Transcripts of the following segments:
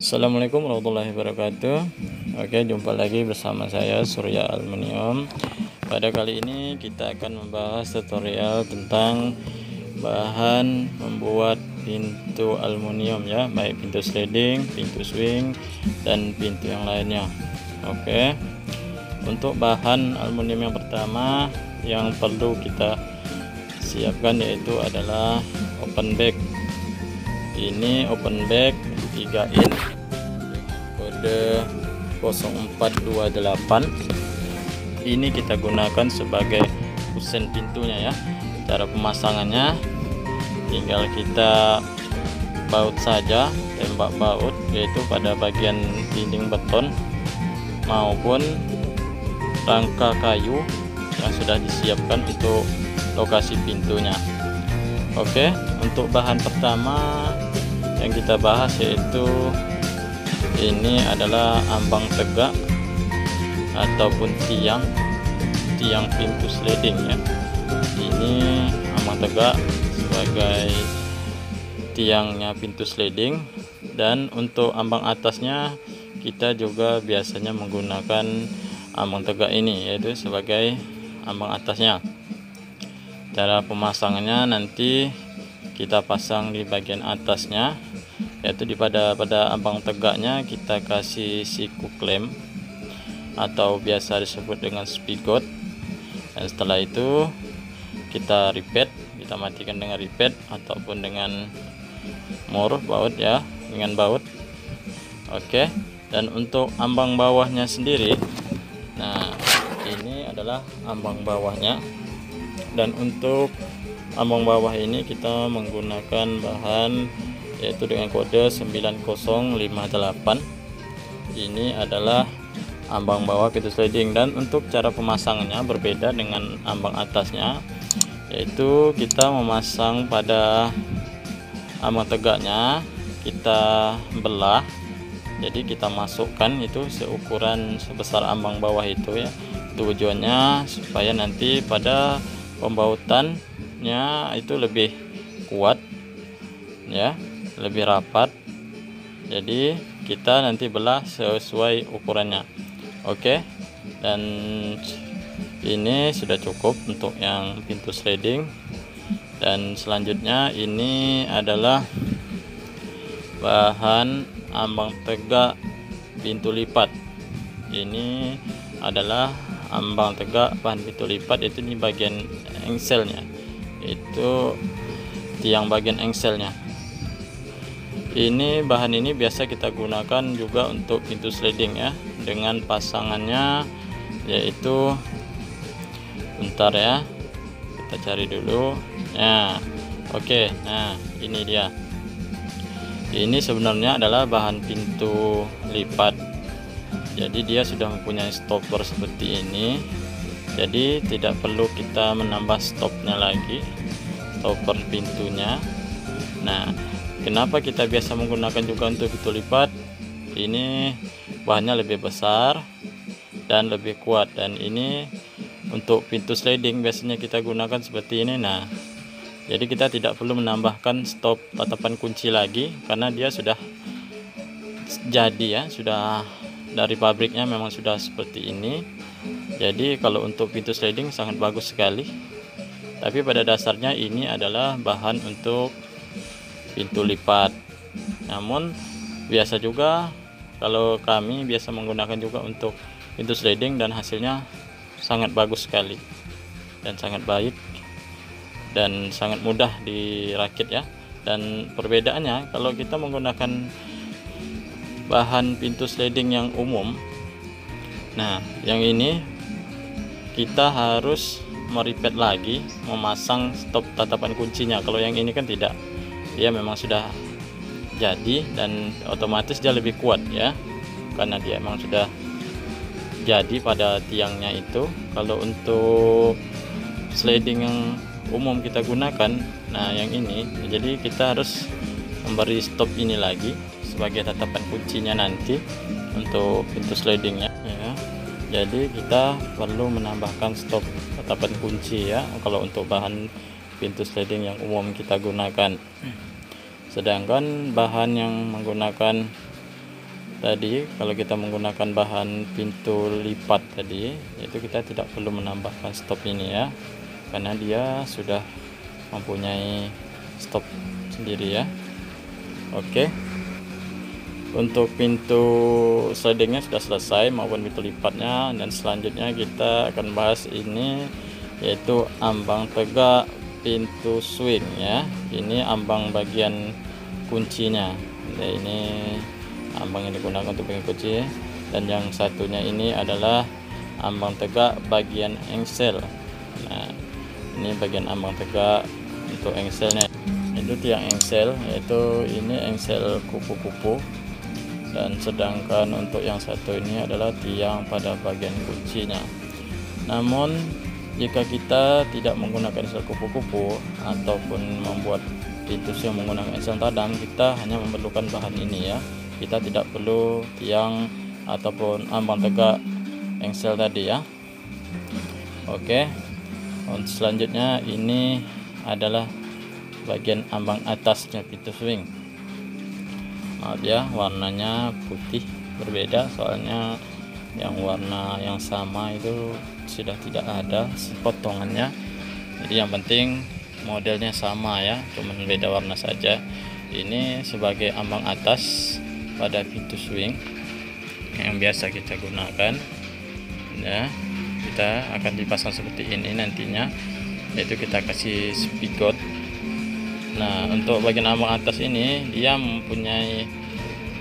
Assalamualaikum warahmatullahi wabarakatuh. Oke, jumpa lagi bersama saya Surya Aluminium. Pada kali ini kita akan membahas tutorial tentang bahan membuat pintu aluminium ya, baik pintu sliding, pintu swing, dan pintu yang lainnya. Oke, untuk bahan aluminium yang pertama yang perlu kita siapkan yaitu adalah open back. Ini open back 3 in kode 0428. Ini kita gunakan sebagai kusen pintunya ya. Cara pemasangannya tinggal kita baut saja, tembak baut yaitu pada bagian dinding beton maupun rangka kayu yang sudah disiapkan untuk lokasi pintunya. Oke, untuk bahan pertama yang kita bahas yaitu ini adalah ambang tegak ataupun tiang pintu sliding ya. Ini ambang tegak sebagai tiangnya pintu sliding, dan untuk ambang atasnya kita juga biasanya menggunakan ambang tegak ini yaitu sebagai ambang atasnya. Cara pemasangannya nanti kita pasang di bagian atasnya, yaitu pada ambang tegaknya kita kasih siku klem atau biasa disebut dengan spigot, dan setelah itu kita repeat, kita matikan dengan repeat ataupun dengan mur baut ya, dengan baut. Oke, dan untuk ambang bawahnya sendiri, nah ini adalah ambang bawahnya, dan untuk ambang bawah ini kita menggunakan bahan yaitu dengan kode 9058. Ini adalah ambang bawah pintu sliding, dan untuk cara pemasangannya berbeda dengan ambang atasnya, yaitu kita memasang pada ambang tegaknya kita belah. Jadi kita masukkan itu seukuran sebesar ambang bawah itu ya. Tujuannya supaya nanti pada pembautannya itu lebih kuat ya, lebih rapat. Jadi kita nanti belah sesuai ukurannya. Oke, dan ini sudah cukup untuk yang pintu sliding. Dan selanjutnya ini adalah bahan ambang tegak pintu lipat. Ini adalah ambang tegak bahan pintu lipat, itu di bagian engselnya, itu tiang bagian engselnya. Ini bahan ini biasa kita gunakan juga untuk pintu sliding ya, dengan pasangannya yaitu, bentar ya, kita cari dulu. Nah oke, nah ini dia. Ini sebenarnya adalah bahan pintu lipat, jadi dia sudah mempunyai stopper seperti ini, jadi tidak perlu kita menambah stopnya lagi, stopper pintunya. Nah, kenapa kita biasa menggunakan juga untuk pintu lipat? Ini bahannya lebih besar dan lebih kuat, dan ini untuk pintu sliding biasanya kita gunakan seperti ini. Nah, jadi kita tidak perlu menambahkan stop tatapan kunci lagi karena dia sudah jadi ya, sudah dari pabriknya memang sudah seperti ini. Jadi kalau untuk pintu sliding sangat bagus sekali, tapi pada dasarnya ini adalah bahan untuk pintu lipat. Namun biasa juga kalau kami biasa menggunakan juga untuk pintu sliding, dan hasilnya sangat bagus sekali dan sangat baik dan sangat mudah dirakit ya. Dan perbedaannya kalau kita menggunakan bahan pintu sliding yang umum, nah yang ini kita harus meripet lagi, memasang stop tatapan kuncinya. Kalau yang ini kan tidak, dia memang sudah jadi dan otomatis dia lebih kuat ya, karena dia memang sudah jadi pada tiangnya itu. Kalau untuk sliding yang umum kita gunakan, nah yang ini, jadi kita harus memberi stop ini lagi sebagai tatapan kuncinya nanti untuk pintu slidingnya ya. Jadi kita perlu menambahkan stop tatapan kunci ya kalau untuk bahan pintu sliding yang umum kita gunakan. Sedangkan bahan yang menggunakan tadi kalau kita menggunakan bahan pintu lipat tadi, itu kita tidak perlu menambahkan stop ini ya, karena dia sudah mempunyai stop sendiri ya. Oke, untuk pintu slidingnya sudah selesai maupun pintu lipatnya, dan selanjutnya kita akan bahas ini, yaitu ambang tegak pintu swing ya. Ini ambang bagian kuncinya. Nah, ini ambang yang digunakan untuk bagian kunci, dan yang satunya ini adalah ambang tegak bagian engsel. Nah, ini bagian ambang tegak untuk engselnya, itu tiang engsel, yaitu ini engsel kupu-kupu, dan sedangkan untuk yang satu ini adalah tiang pada bagian kuncinya. Namun jika kita tidak menggunakan engsel kupu-kupu ataupun membuat pintu swing menggunakan engsel tadam, kita hanya memerlukan bahan ini ya. Kita tidak perlu tiang ataupun ambang tegak engsel tadi ya. Oke, untuk selanjutnya ini adalah bagian ambang atasnya pintu swing. Maaf ya, warnanya putih, berbeda soalnya yang warna yang sama itu sudah tidak ada potongannya. Jadi yang penting modelnya sama ya, cuman beda warna saja. Ini sebagai ambang atas pada pintu swing yang biasa kita gunakan ya. Kita akan dipasang seperti ini nantinya, yaitu kita kasih spigot. Nah, untuk bagian ambang atas ini dia mempunyai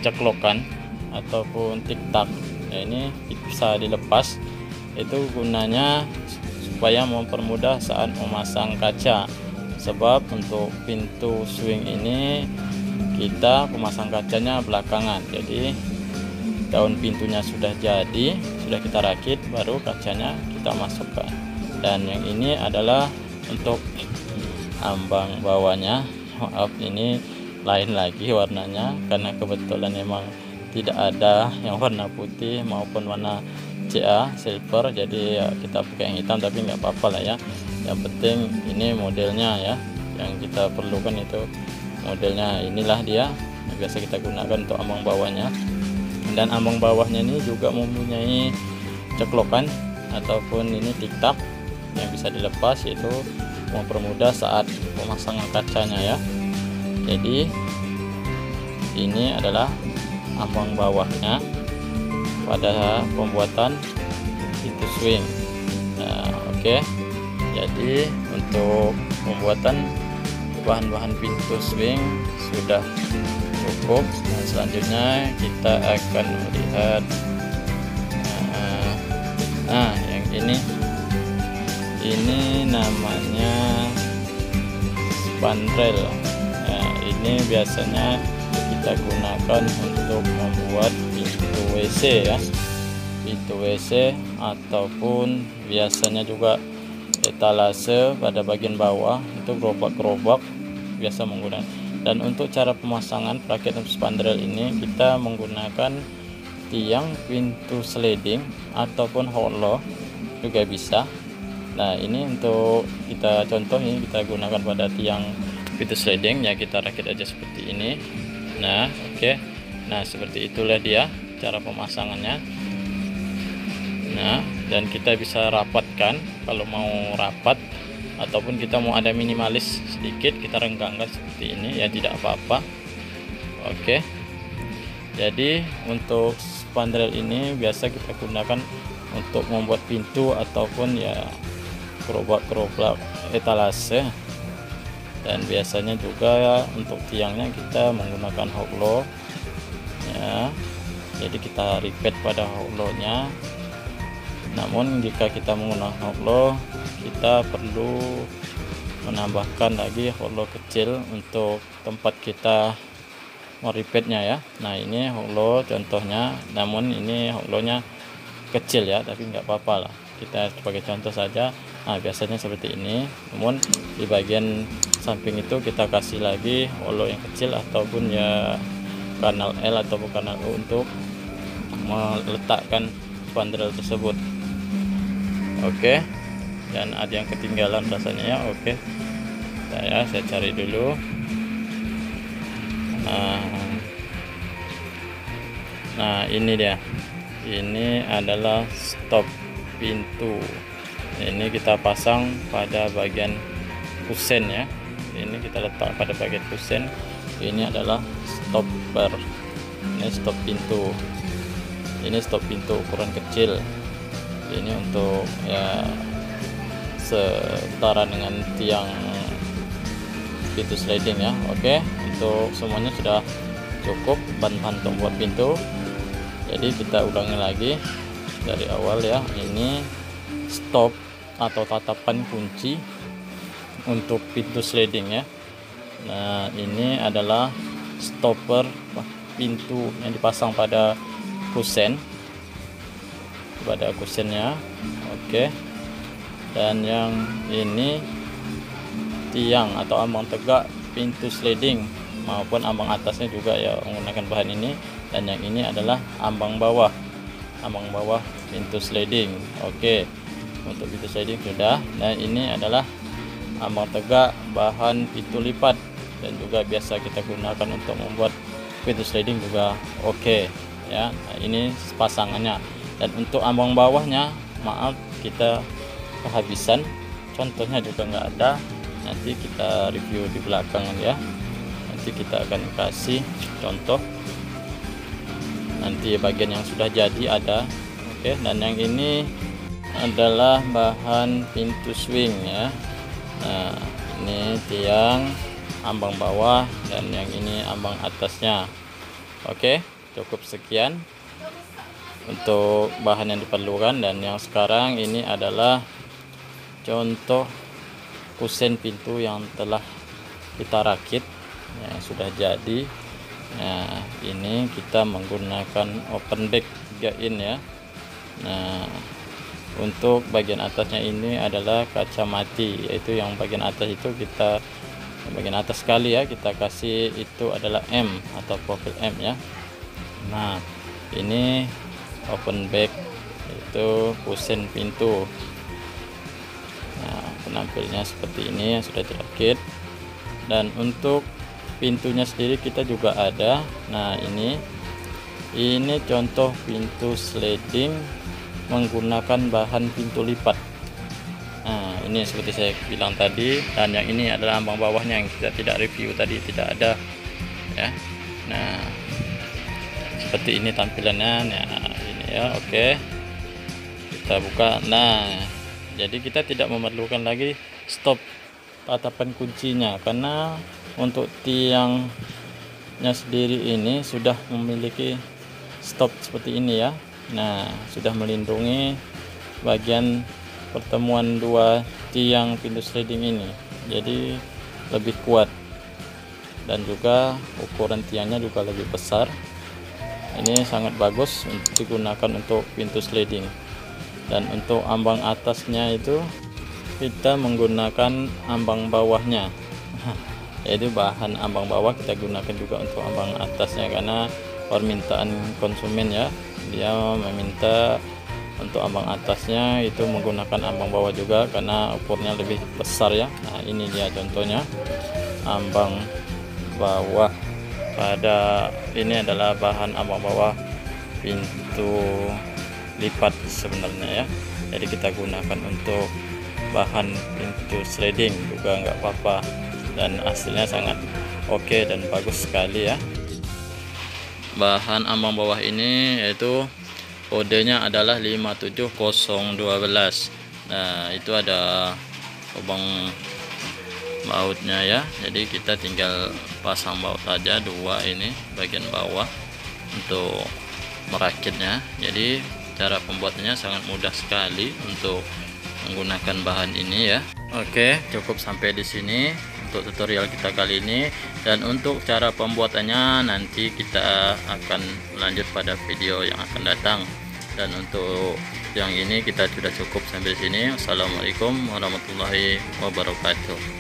ceklokan ataupun tik-tak ya, ini bisa dilepas. Itu gunanya supaya mempermudah saat memasang kaca, sebab untuk pintu swing ini kita pemasang kacanya belakangan. Jadi daun pintunya sudah jadi, sudah kita rakit, baru kacanya kita masukkan. Dan yang ini adalah untuk ambang bawahnya. Maaf, ini lain lagi warnanya, karena kebetulan memang tidak ada yang warna putih maupun warna CA silver, jadi ya kita pakai yang hitam, tapi nggak apa-apa lah ya. Yang penting ini modelnya ya, yang kita perlukan itu modelnya. Inilah dia yang biasa kita gunakan untuk ambang bawahnya. Dan ambang bawahnya ini juga mempunyai ceklokan ataupun ini tik-tak yang bisa dilepas, yaitu mempermudah saat pemasangan kacanya ya. Jadi ini adalah ambang bawahnya pada pembuatan pintu swing. Nah, oke. Jadi untuk pembuatan bahan-bahan pintu swing sudah cukup. Nah, selanjutnya kita akan melihat yang ini namanya spandrel. Nah, ini biasanya kita gunakan untuk membuat pintu WC ya, pintu WC ataupun biasanya juga etalase pada bagian bawah, itu gerobak-gerobak biasa menggunakan. Dan untuk cara pemasangan perakitan spandrel ini kita menggunakan tiang pintu sliding ataupun hollow juga bisa. Nah, ini untuk kita contoh, ini kita gunakan pada tiang pintu sliding ya, kita rakit aja seperti ini. Nah, oke. Nah, seperti itulah dia cara pemasangannya. Nah, dan kita bisa rapatkan kalau mau rapat, ataupun kita mau ada minimalis sedikit, kita renggangkan seperti ini ya, tidak apa-apa. Oke. Jadi untuk spandrel ini biasa kita gunakan untuk membuat pintu ataupun ya gerobak-gerobak etalase. Dan biasanya juga untuk tiangnya kita menggunakan hollow ya. Jadi kita repeat pada hollownya. Namun jika kita menggunakan hollow, kita perlu menambahkan lagi hollow kecil untuk tempat kita meripetnya ya. Nah, ini hollow contohnya, namun ini hollownya kecil ya, tapi nggak apa-apa lah, kita sebagai contoh saja. Nah, biasanya seperti ini. Namun di bagian samping itu kita kasih lagi hollow yang kecil ataupun ya kanal L ataupun kanal U untuk meletakkan spandrel tersebut. Oke. Dan ada yang ketinggalan rasanya ya. Oke. Saya cari dulu. Nah ini dia, ini adalah stop pintu. Ini kita pasang pada bagian kusen ya, ini kita letak pada bagian kusen. Ini adalah stopper, ini stop pintu, ini stop pintu ukuran kecil. Ini untuk ya setara dengan tiang pintu sliding ya. Oke, untuk semuanya sudah cukup bahan-bahan untuk buat pintu. Jadi kita ulangi lagi dari awal ya. Ini stop atau tatapan kunci untuk pintu sliding ya. Nah ini adalah stopper pintu yang dipasang pada kusen, pada kusennya. Oke, dan yang ini tiang atau ambang tegak pintu sliding maupun ambang atasnya juga ya menggunakan bahan ini. Dan yang ini adalah ambang bawah pintu sliding. Oke, untuk pintu sliding sudah. Dan ini adalah ambang tegak bahan pintu lipat dan juga biasa kita gunakan untuk membuat pintu sliding juga. Oke ya. Nah, ini pasangannya. Dan untuk ambang bawahnya, maaf kita kehabisan, contohnya juga nggak ada. Nanti kita review di belakang ya. Nanti kita akan kasih contoh. Nanti bagian yang sudah jadi ada. Oke, dan yang ini adalah bahan pintu swing ya. Nah ini tiang ambang bawah dan yang ini ambang atasnya. Oke, cukup sekian untuk bahan yang diperlukan. Dan yang sekarang ini adalah contoh kusen pintu yang telah kita rakit ya, sudah jadi. Nah ini kita menggunakan open back 3 in ya. Nah untuk bagian atasnya ini adalah kaca mati, yaitu yang bagian atas itu kita, bagian atas sekali ya, kita kasih itu adalah M atau profil M ya. Nah ini open back, itu kusen pintu. Nah penampilnya seperti ini yang sudah dirakit. Dan untuk pintunya sendiri kita juga ada. Nah ini contoh pintu sliding menggunakan bahan pintu lipat. Nah ini seperti saya bilang tadi. Dan yang ini adalah ambang bawahnya yang kita tidak review tadi, tidak ada ya. Nah seperti ini tampilannya. Nah ini ya. Oke, kita buka. Nah jadi kita tidak memerlukan lagi stop tatapan kuncinya, karena untuk tiangnya sendiri ini sudah memiliki stop seperti ini ya. Nah sudah melindungi bagian pertemuan dua tiang pintu sliding ini, jadi lebih kuat dan juga ukuran tiangnya juga lebih besar. Ini sangat bagus untuk digunakan untuk pintu sliding. Dan untuk ambang atasnya itu kita menggunakan ambang bawahnya, yaitu bahan ambang bawah kita gunakan juga untuk ambang atasnya karena permintaan konsumen ya. Dia meminta untuk ambang atasnya itu menggunakan ambang bawah juga karena ukurnya lebih besar ya. Nah ini dia contohnya ambang bawah. Pada ini adalah bahan ambang bawah pintu lipat sebenarnya ya. Jadi kita gunakan untuk bahan pintu sliding juga nggak apa-apa, dan hasilnya sangat oke dan bagus sekali ya. Bahan ambang bawah ini yaitu kodenya adalah 57012. Nah itu ada lubang bautnya ya, jadi kita tinggal pasang baut aja dua ini bagian bawah untuk merakitnya. Jadi cara pembuatannya sangat mudah sekali untuk menggunakan bahan ini ya. Oke, cukup sampai di sini untuk tutorial kita kali ini. Dan untuk cara pembuatannya nanti kita akan lanjut pada video yang akan datang. Dan untuk yang ini kita sudah cukup sampai sini. Assalamualaikum warahmatullahi wabarakatuh.